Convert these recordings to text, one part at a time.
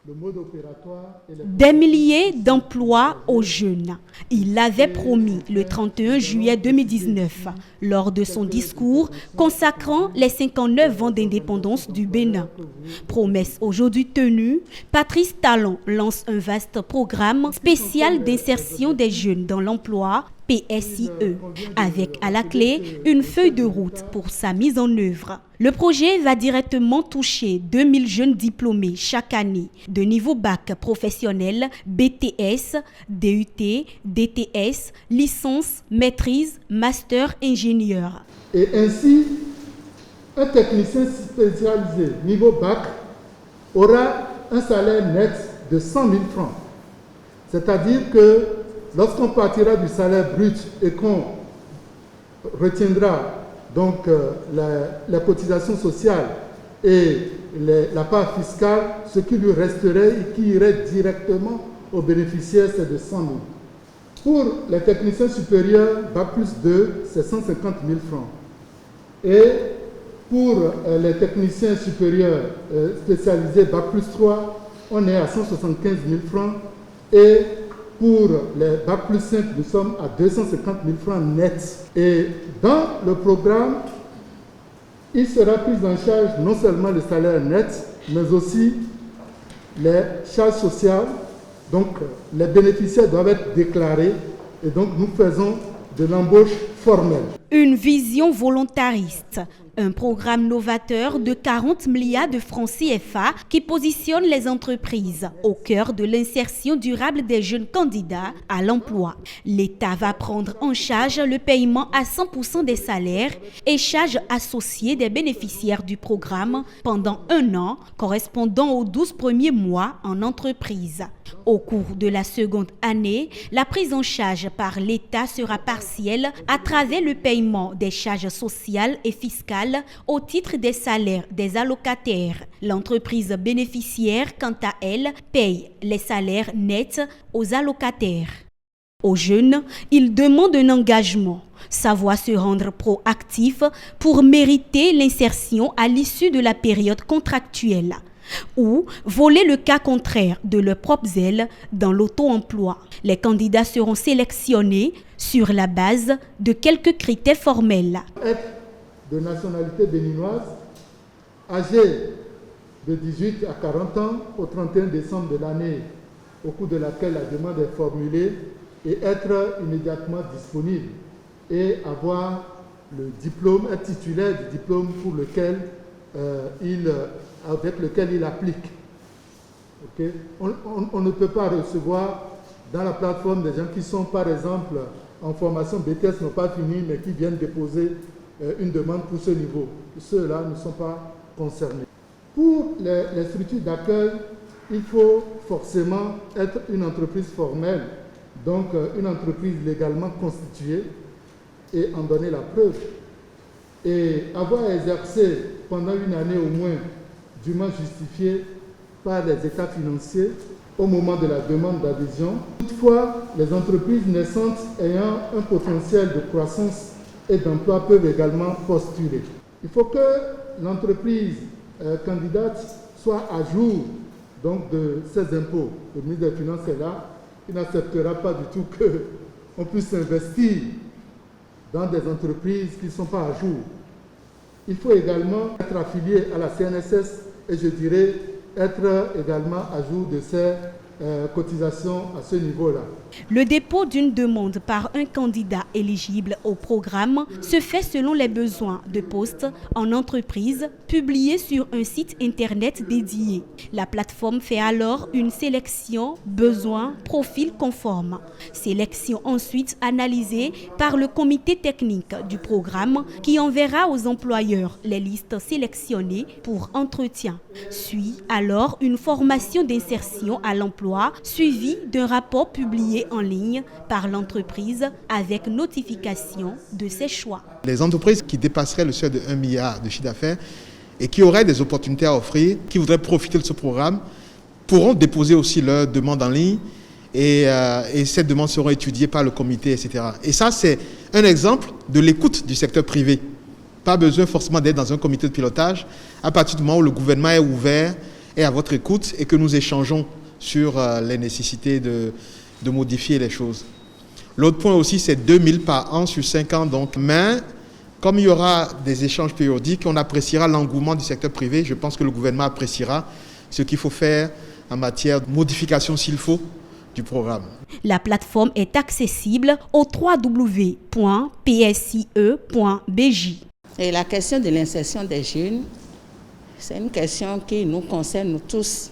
le mode opératoire et les... Des milliers d'emplois aux jeunes. Il l'avait promis le 31 juillet 2019 lors de son discours consacrant les 59 ans d'indépendance du Bénin. Promesse aujourd'hui tenue, Patrice Talon lance un vaste programme spécial d'insertion des jeunes dans l'emploi, PSIE, avec à la clé une feuille de route pour sa mise en œuvre. Le projet va directement toucher 2000 jeunes diplômés chaque année de niveau bac professionnel, BTS, DUT, DTS, licence, maîtrise, master, ingénieur. Et ainsi, un technicien spécialisé niveau bac aura un salaire net de 100 000 francs. C'est-à-dire que lorsqu'on partira du salaire brut et qu'on retiendra donc la cotisation sociale et la part fiscale, ce qui lui resterait et qui irait directement aux bénéficiaires, c'est de 100 000. Pour les techniciens supérieurs, Bac plus 2, c'est 150 000 francs. Et pour les techniciens supérieurs spécialisés Bac plus 3, on est à 175 000 francs. Et pour les Bac plus 5, nous sommes à 250 000 francs nets. Et dans le programme, il sera pris en charge non seulement le salaire net, mais aussi les charges sociales. Donc, les bénéficiaires doivent être déclarés. Et donc, nous faisons de l'embauche formelle. Une vision volontariste. Un programme novateur de 40 milliards de francs CFA qui positionne les entreprises au cœur de l'insertion durable des jeunes candidats à l'emploi. L'État va prendre en charge le paiement à 100% des salaires et charges associées des bénéficiaires du programme pendant 1 an, correspondant aux 12 premiers mois en entreprise. Au cours de la seconde année, la prise en charge par l'État sera partielle à travers le paiement des charges sociales et fiscales au titre des salaires des allocataires. L'entreprise bénéficiaire, quant à elle, paye les salaires nets aux allocataires. Aux jeunes, ils demandent un engagement, savoir se rendre proactif pour mériter l'insertion à l'issue de la période contractuelle, ou voler le cas contraire de leur propre zèle dans l'auto-emploi. Les candidats seront sélectionnés sur la base de quelques critères formels. Être de nationalité béninoise, âgé de 18 à 40 ans au 31 décembre de l'année au cours de laquelle la demande est formulée et être immédiatement disponible et avoir le diplôme, être titulaire du diplôme pour lequel avec lequel il applique. Okay? On ne peut pas recevoir dans la plateforme des gens qui sont par exemple en formation BTS, n'ont pas fini, mais qui viennent déposer une demande pour ce niveau. Ceux-là ne sont pas concernés. Pour les structures d'accueil, il faut forcément être une entreprise formelle, donc une entreprise légalement constituée et en donner la preuve. Et avoir exercé pendant 1 année au moins, dûment justifié par les états financiers au moment de la demande d'adhésion. Toutefois, les entreprises naissantes ayant un potentiel de croissance et d'emploi peuvent également postuler. Il faut que l'entreprise candidate soit à jour donc, de ses impôts. Le ministre des Finances est là. Il n'acceptera pas du tout qu'on puisse investir dans des entreprises qui ne sont pas à jour. Il faut également être affilié à la CNSS et je dirais être également à jour de ses cotisations à ce niveau-là. Le dépôt d'une demande par un candidat éligible au programme se fait selon les besoins de poste en entreprise publiés sur un site internet dédié. La plateforme fait alors une sélection besoin profil conforme. Sélection ensuite analysée par le comité technique du programme qui enverra aux employeurs les listes sélectionnées pour entretien. Suit alors une formation d'insertion à l'emploi suivie d'un rapport publié en ligne par l'entreprise avec notification de ses choix. Les entreprises qui dépasseraient le seuil de 1 milliard de chiffre d'affaires et qui auraient des opportunités à offrir, qui voudraient profiter de ce programme, pourront déposer aussi leur demande en ligne et ces demandes seront étudiées par le comité, etc. Et ça, c'est un exemple de l'écoute du secteur privé. Pas besoin forcément d'être dans un comité de pilotage. À partir du moment où le gouvernement est ouvert est à votre écoute et que nous échangeons sur les nécessités de modifier les choses. L'autre point aussi, c'est 2000 par an sur 5 ans. Donc, mais comme il y aura des échanges périodiques, on appréciera l'engouement du secteur privé. Je pense que le gouvernement appréciera ce qu'il faut faire en matière de modification, s'il faut, du programme. La plateforme est accessible au www.psie.bj. Et la question de l'insertion des jeunes, c'est une question qui nous concerne nous tous.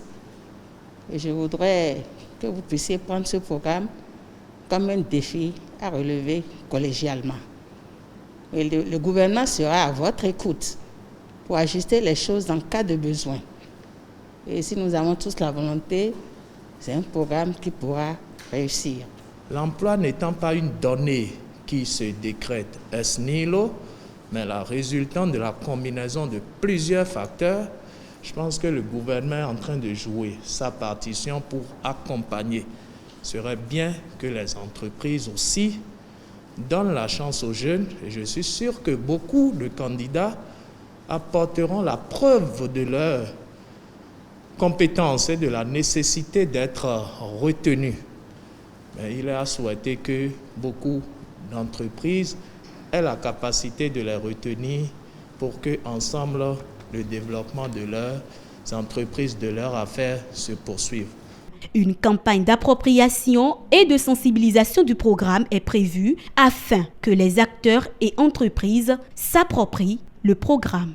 Et je voudrais que vous puissiez prendre ce programme comme un défi à relever collégialement. Et le gouvernement sera à votre écoute pour ajuster les choses en cas de besoin. Et si nous avons tous la volonté, c'est un programme qui pourra réussir. L'emploi n'étant pas une donnée qui se décrète ex nihilo, mais la résultante de la combinaison de plusieurs facteurs, je pense que le gouvernement est en train de jouer sa partition pour accompagner. Il serait bien que les entreprises aussi donnent la chance aux jeunes. Et je suis sûr que beaucoup de candidats apporteront la preuve de leur compétence et de la nécessité d'être retenus. Mais il est à souhaiter que beaucoup d'entreprises aient la capacité de les retenir pour que, ensemble, le développement de leurs entreprises, de leurs affaires se poursuive. Une campagne d'appropriation et de sensibilisation du programme est prévue afin que les acteurs et entreprises s'approprient le programme.